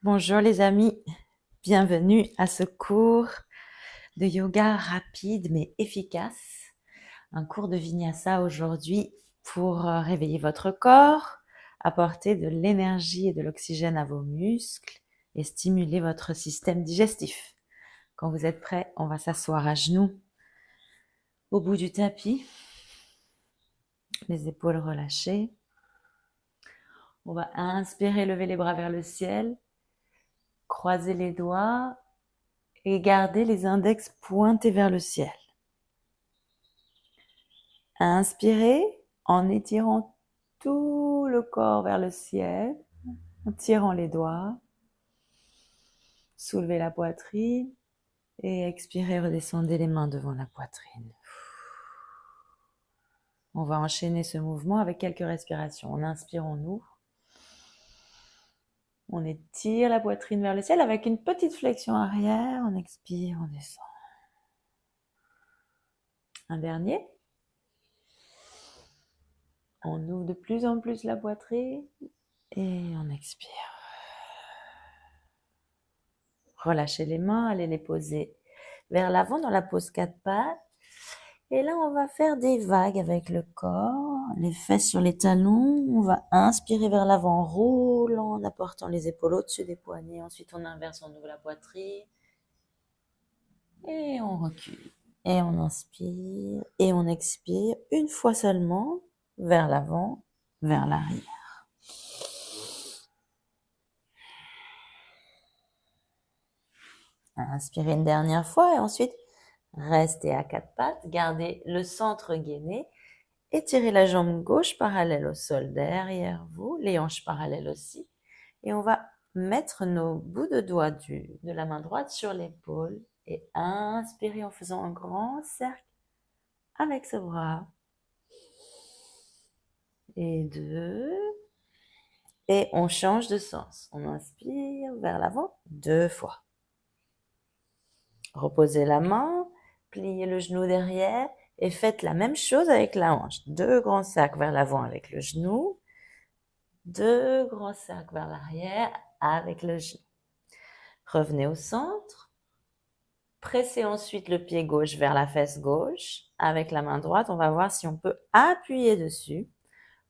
Bonjour les amis, bienvenue à ce cours de yoga rapide mais efficace. Un cours de Vinyasa aujourd'hui pour réveiller votre corps, apporter de l'énergie et de l'oxygène à vos muscles et stimuler votre système digestif. Quand vous êtes prêts, on va s'asseoir à genoux au bout du tapis, les épaules relâchées. On va inspirer, lever les bras vers le ciel, croiser les doigts et garder les index pointés vers le ciel. Inspirez en étirant tout le corps vers le ciel, en tirant les doigts. Soulevez la poitrine et expirez, redescendez les mains devant la poitrine. On va enchaîner ce mouvement avec quelques respirations. On inspire, on ouvre. On étire la poitrine vers le ciel avec une petite flexion arrière. On expire, on descend. Un dernier. On ouvre de plus en plus la poitrine et on expire. Relâchez les mains, allez les poser vers l'avant dans la pose 4 pattes. Et là, on va faire des vagues avec le corps, les fesses sur les talons. On va inspirer vers l'avant en roulant, en apportant les épaules au-dessus des poignets. Ensuite, on inverse, on ouvre la poitrine. Et on recule. Et on inspire et on expire une fois seulement vers l'avant, vers l'arrière. Inspirez une dernière fois et ensuite, restez à 4 pattes, gardez le centre gainé, étirez la jambe gauche parallèle au sol derrière vous, les hanches parallèles aussi, et on va mettre nos bouts de doigts de la main droite sur l'épaule et inspirer en faisant un grand cercle avec ce bras. Et 2, et on change de sens. On inspire vers l'avant 2 fois. Reposez la main, pliez le genou derrière et faites la même chose avec la hanche. 2 grands cercles vers l'avant avec le genou, 2 grands cercles vers l'arrière avec le genou. Revenez au centre, pressez ensuite le pied gauche vers la fesse gauche. Avec la main droite, on va voir si on peut appuyer dessus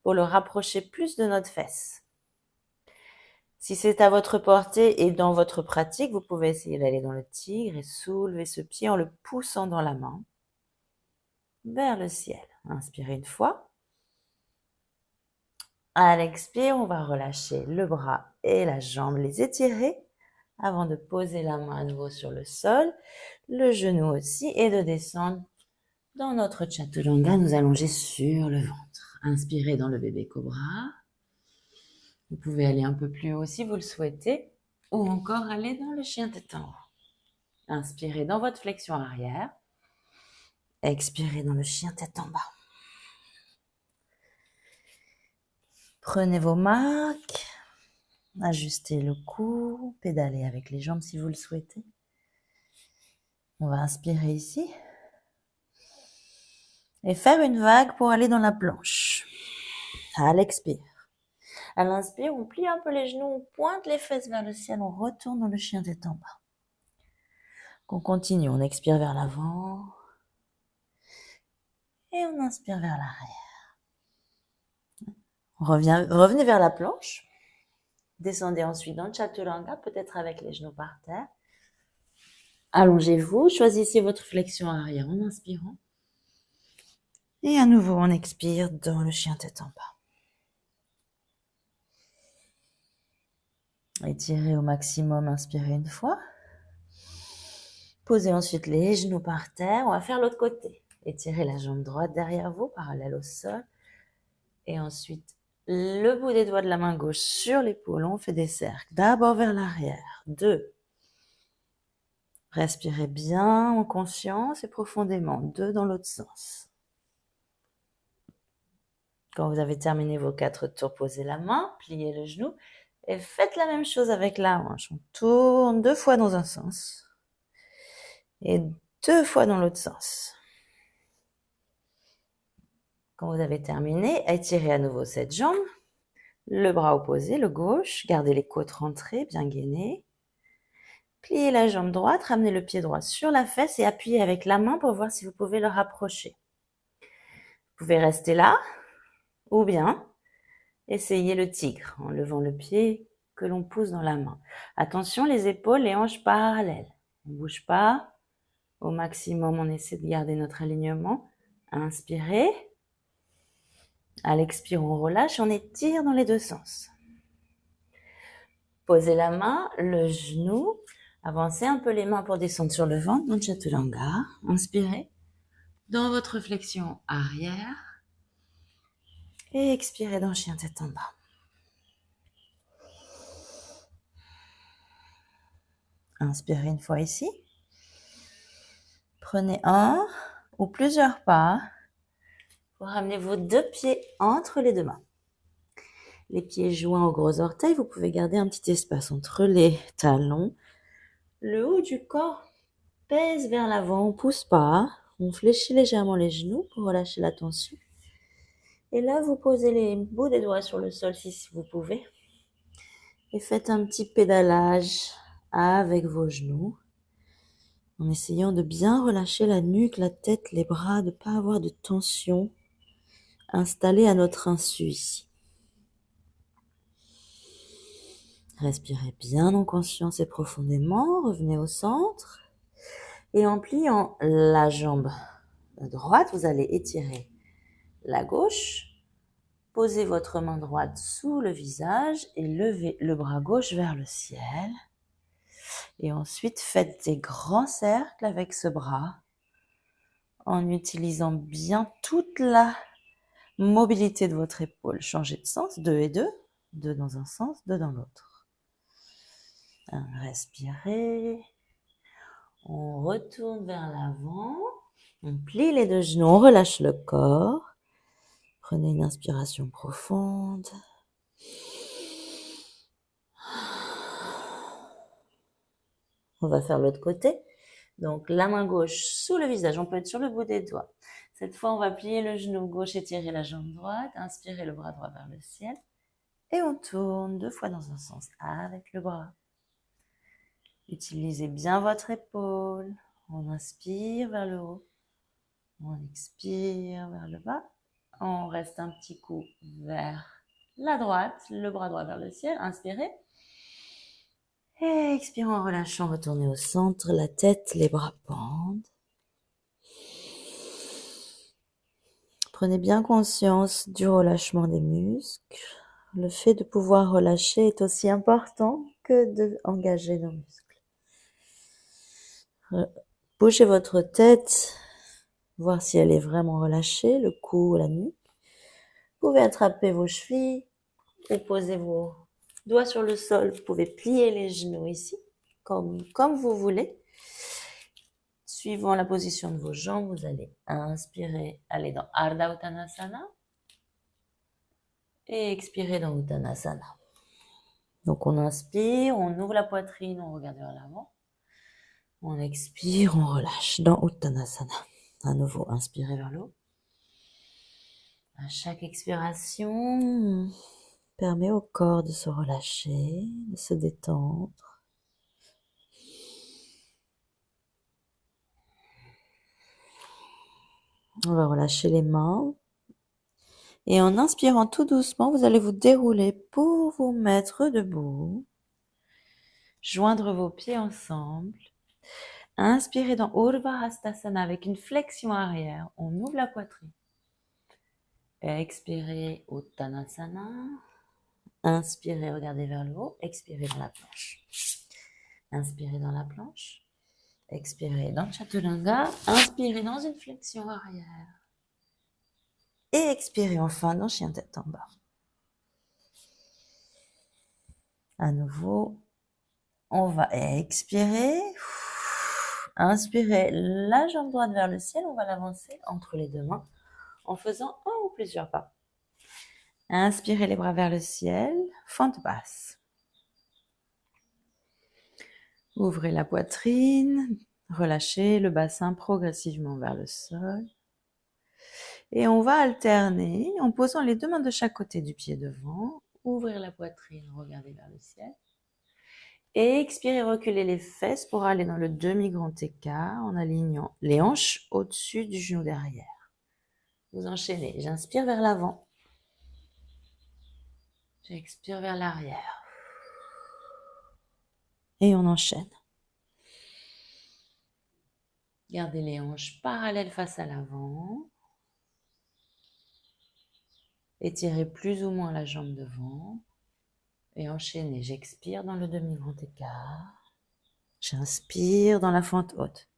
pour le rapprocher plus de notre fesse. Si c'est à votre portée et dans votre pratique, vous pouvez essayer d'aller dans le tigre et soulever ce pied en le poussant dans la main vers le ciel. Inspirez une fois. À l'expire, on va relâcher le bras et la jambe, les étirer avant de poser la main à nouveau sur le sol, le genou aussi, et de descendre dans notre chaturanga, nous allonger sur le ventre. Inspirez dans le bébé cobra. Vous pouvez aller un peu plus haut si vous le souhaitez, ou encore aller dans le chien tête en haut. Inspirez dans votre flexion arrière. Expirez dans le chien tête en bas. Prenez vos marques. Ajustez le cou. Pédalez avec les jambes si vous le souhaitez. On va inspirer ici. Et faire une vague pour aller dans la planche. À l'expire. À l'inspire, on plie un peu les genoux, on pointe les fesses vers le ciel, on retourne dans le chien tête en bas. On continue, on expire vers l'avant. Et on inspire vers l'arrière. Revenez vers la planche. Descendez ensuite dans le chaturanga, peut-être avec les genoux par terre. Allongez-vous, choisissez votre flexion arrière en inspirant. Et à nouveau, on expire dans le chien tête en bas. Étirez au maximum, inspirez une fois. Posez ensuite les genoux par terre. On va faire l'autre côté. Étirez la jambe droite derrière vous, parallèle au sol. Et ensuite, le bout des doigts de la main gauche sur l'épaule. On fait des cercles. D'abord vers l'arrière. 2. Respirez bien en conscience et profondément. 2 dans l'autre sens. Quand vous avez terminé vos 4 tours, posez la main, pliez le genou et faites la même chose avec la hanche. On tourne 2 fois dans un sens et 2 fois dans l'autre sens. Quand vous avez terminé, étirez à nouveau cette jambe. Le bras opposé, le gauche, gardez les côtes rentrées, bien gainées. Pliez la jambe droite, ramenez le pied droit sur la fesse et appuyez avec la main pour voir si vous pouvez le rapprocher. Vous pouvez rester là ou bien essayez le tigre en levant le pied que l'on pousse dans la main. Attention, les épaules, les hanches parallèles. On ne bouge pas. Au maximum, on essaie de garder notre alignement. Inspirez. À l'expire, on relâche, on étire dans les deux sens. Posez la main, le genou. Avancez un peu les mains pour descendre sur le ventre dans le Chaturanga. Inspirez. Dans votre flexion arrière. Et expirez dans chien tête en bas. Inspirez une fois ici. Prenez un ou plusieurs pas pour ramener vos deux pieds entre les deux mains. Les pieds joints aux gros orteils, vous pouvez garder un petit espace entre les talons. Le haut du corps pèse vers l'avant, on ne pousse pas. On fléchit légèrement les genoux pour relâcher la tension. Et là, vous posez les bouts des doigts sur le sol si vous pouvez. Et faites un petit pédalage avec vos genoux. En essayant de bien relâcher la nuque, la tête, les bras, de ne pas avoir de tension installée à notre insu ici. Respirez bien en conscience et profondément, revenez au centre. Et en pliant la jambe droite, vous allez étirer la gauche. Posez votre main droite sous le visage et levez le bras gauche vers le ciel. Et ensuite, faites des grands cercles avec ce bras en utilisant bien toute la mobilité de votre épaule. Changez de sens, 2 et 2, 2 dans un sens, 2 dans l'autre. Respirez. On retourne vers l'avant. On plie les deux genoux, on relâche le corps. Prenez une inspiration profonde. On va faire l'autre côté. Donc, la main gauche sous le visage. On peut être sur le bout des doigts. Cette fois, on va plier le genou gauche, étirer la jambe droite. Inspirez le bras droit vers le ciel. Et on tourne 2 fois dans un sens avec le bras. Utilisez bien votre épaule. On inspire vers le haut. On expire vers le bas. On reste un petit coup vers la droite. Le bras droit vers le ciel. Inspirez. Et expirez en relâchant, retournez au centre, la tête, les bras pendent. Prenez bien conscience du relâchement des muscles. Le fait de pouvoir relâcher est aussi important que d'engager nos muscles. Bougez votre tête, voir si elle est vraiment relâchée, le cou, la nuque. Vous pouvez attraper vos chevilles ou poser vos doigts sur le sol. Vous pouvez plier les genoux ici, comme vous voulez. Suivant la position de vos jambes, vous allez inspirer, aller dans Ardha Uttanasana et expirer dans Uttanasana. Donc on inspire, on ouvre la poitrine, on regarde vers l'avant. On expire, on relâche dans Uttanasana. À nouveau, inspirez vers le haut. À chaque expiration, permet au corps de se relâcher, de se détendre. On va relâcher les mains. Et en inspirant tout doucement, vous allez vous dérouler pour vous mettre debout. Joindre vos pieds ensemble. Inspirez dans Urdhva Hastasana avec une flexion arrière. On ouvre la poitrine. Expirez Uttanasana. Inspirez, regardez vers le haut. Expirez dans la planche. Inspirez dans la planche. Expirez dans Chaturanga. Inspirez dans une flexion arrière. Et expirez enfin dans chien tête en bas. À nouveau, on va expirer. Inspirez la jambe droite vers le ciel. On va l'avancer entre les deux mains en faisant un ou plusieurs pas. Inspirez les bras vers le ciel. Fente basse. Ouvrez la poitrine. Relâchez le bassin progressivement vers le sol. Et on va alterner en posant les deux mains de chaque côté du pied devant ouvrir la poitrine, regarder vers le ciel. Et expirez, reculez les fesses pour aller dans le demi-grand écart en alignant les hanches au-dessus du genou derrière. Vous enchaînez. J'inspire vers l'avant. J'expire vers l'arrière. Et on enchaîne. Gardez les hanches parallèles face à l'avant. Étirez plus ou moins la jambe devant. Et enchaînez. J'expire dans le demi-grand écart. J'inspire dans la fente haute.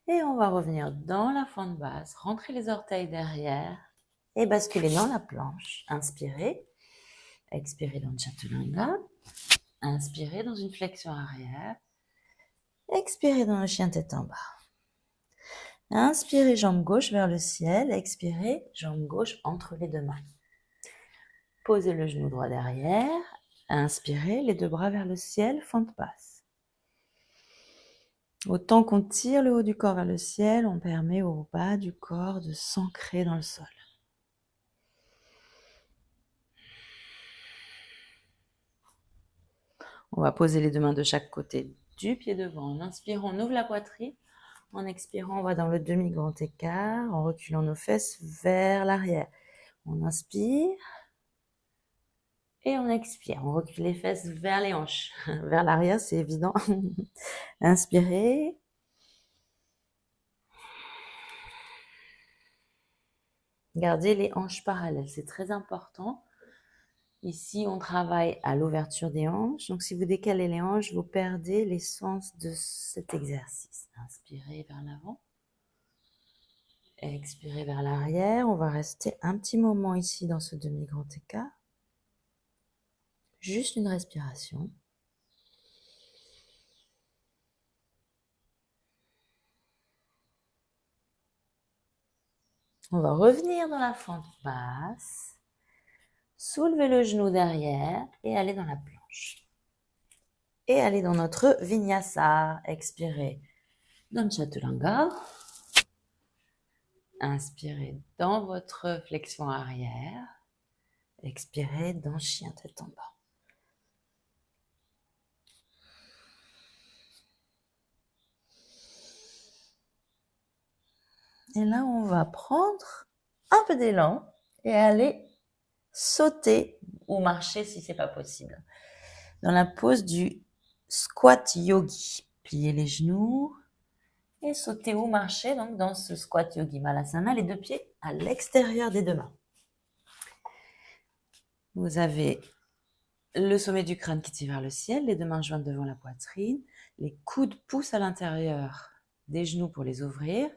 Et on va revenir dans la fente basse. Rentrez les orteils derrière. Et basculez dans la planche. Inspirez. Expirez dans le Chaturanga. Inspirez dans une flexion arrière. Expirez dans le chien tête en bas. Inspirez, jambe gauche vers le ciel. Expirez, jambe gauche entre les deux mains. Posez le genou droit derrière. Inspirez, les deux bras vers le ciel, fente basse. Autant qu'on tire le haut du corps vers le ciel, on permet au bas du corps de s'ancrer dans le sol. On va poser les deux mains de chaque côté du pied devant. En inspirant, on ouvre la poitrine. En expirant, on va dans le demi-grand écart, en reculant nos fesses vers l'arrière. On inspire et on expire. On recule les fesses vers les hanches. Vers l'arrière, c'est évident. Inspirez. Gardez les hanches parallèles, c'est très important. Ici, on travaille à l'ouverture des hanches. Donc, si vous décalez les hanches, vous perdez l'essence de cet exercice. Inspirez vers l'avant. Expirez vers l'arrière. On va rester un petit moment ici dans ce demi-grand écart. Juste une respiration. On va revenir dans la fente basse. Soulevez le genou derrière et aller dans la planche. Et aller dans notre Vinyasa. Expirez dans le Chaturanga. Inspirez dans votre flexion arrière. Expirez dans chien tête en bas. Et là, on va prendre un peu d'élan et aller sauter ou marcher si c'est pas possible. Dans la pose du squat yogi. Pliez les genoux et sauter ou marcher donc dans ce squat yogi malasana, les deux pieds à l'extérieur des deux mains. Vous avez le sommet du crâne qui tire vers le ciel, les deux mains jointes devant la poitrine, les coudes poussent à l'intérieur des genoux pour les ouvrir,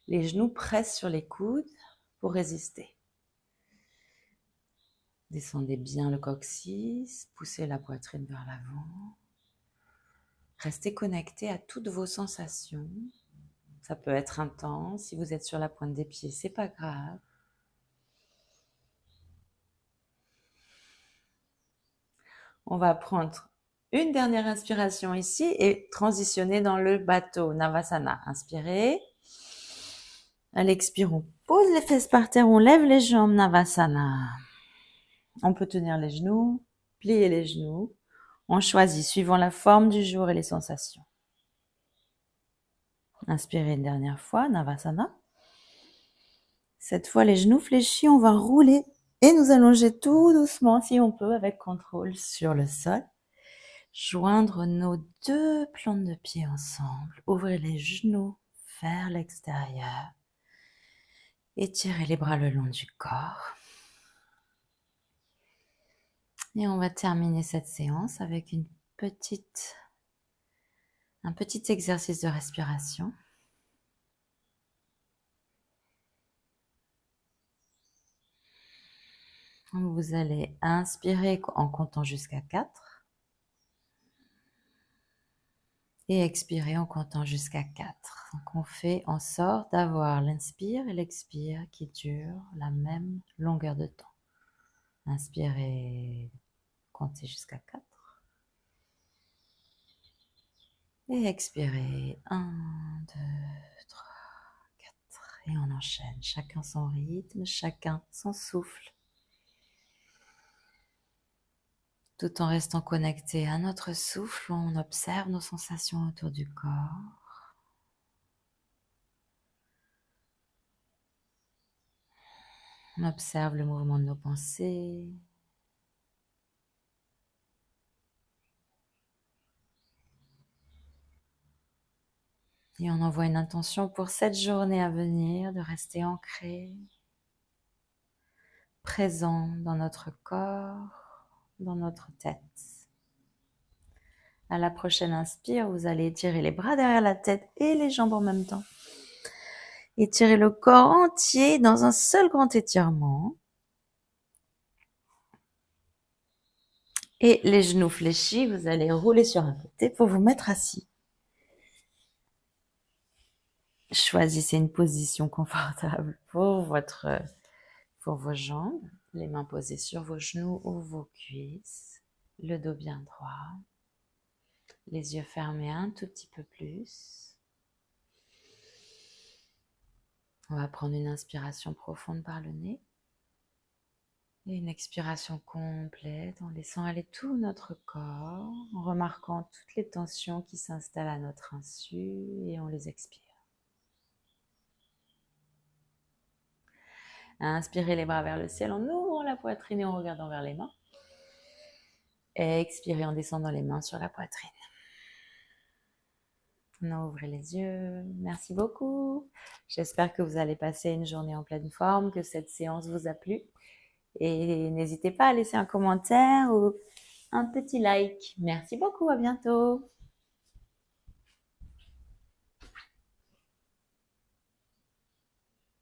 les genoux pressent sur les coudes pour résister. Descendez bien le coccyx, poussez la poitrine vers l'avant. Restez connecté à toutes vos sensations. Ça peut être intense, si vous êtes sur la pointe des pieds, c'est pas grave. On va prendre une dernière inspiration ici et transitionner dans le bateau Navasana. Inspirez. À l'expire, on pose les fesses par terre, on lève les jambes Navasana. On peut tenir les genoux, plier les genoux. On choisit suivant la forme du jour et les sensations. Inspirez une dernière fois, Navasana. Cette fois, les genoux fléchis, on va rouler et nous allonger tout doucement, si on peut, avec contrôle sur le sol. Joindre nos deux plantes de pied ensemble. Ouvrez les genoux vers l'extérieur. Étirez les bras le long du corps. Et on va terminer cette séance avec un petit exercice de respiration. Vous allez inspirer en comptant jusqu'à 4 et expirer en comptant jusqu'à 4. Donc on fait en sorte d'avoir l'inspire et l'expire qui durent la même longueur de temps. Inspirez, comptez jusqu'à 4. Et expirez 1, 2, 3, 4. Et on enchaîne, chacun son rythme, chacun son souffle. Tout en restant connecté à notre souffle, on observe nos sensations autour du corps. On observe le mouvement de nos pensées. Et on envoie une intention pour cette journée à venir de rester ancré, présent dans notre corps, dans notre tête. À la prochaine inspire, vous allez étirer les bras derrière la tête et les jambes en même temps. Étirez le corps entier dans un seul grand étirement. Et les genoux fléchis, vous allez rouler sur un côté pour vous mettre assis. Choisissez une position confortable pour vos jambes, les mains posées sur vos genoux ou vos cuisses, le dos bien droit, les yeux fermés un tout petit peu plus. On va prendre une inspiration profonde par le nez et une expiration complète en laissant aller tout notre corps, en remarquant toutes les tensions qui s'installent à notre insu et on les expire. Inspirez les bras vers le ciel en ouvrant la poitrine et en regardant vers les mains. Expirez en descendant les mains sur la poitrine. Ouvrez les yeux. Merci beaucoup. J'espère que vous allez passer une journée en pleine forme, que cette séance vous a plu. Et n'hésitez pas à laisser un commentaire ou un petit like. Merci beaucoup, à bientôt.